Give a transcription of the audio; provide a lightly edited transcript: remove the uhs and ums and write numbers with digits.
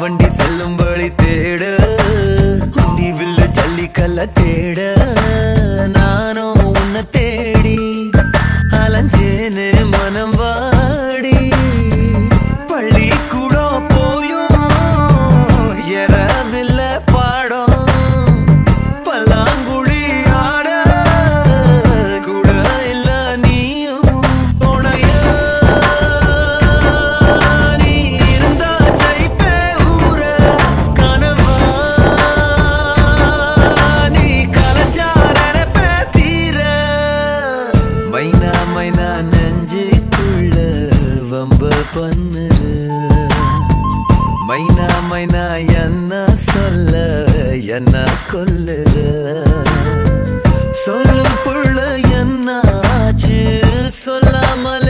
வண்டி செல்லும் வழி தேட உண்டி வில்லு ஜல்லிக்கல்ல தேட நானும் உன்னை தேடி அலைஞ்சேனே மனம் வாடி பள்ளி கூட போயும் எறவில்ல பாடம் பல்லாங்குழி ஆட கூட இல்ல நீயும் உனைய நீ இருந்தா ஜெயிப்பே ஊர கனவா நீ கலஞ்சா நினைப்பே தீர மைனா மைனா நெஞ்சுக்குள்ள வம்ப பண்ணு மைனா மைனா என்ன சொல்ல என்ன கொல்லு சொல்லு புள்ள என்னாச்சு சொல்லாமல்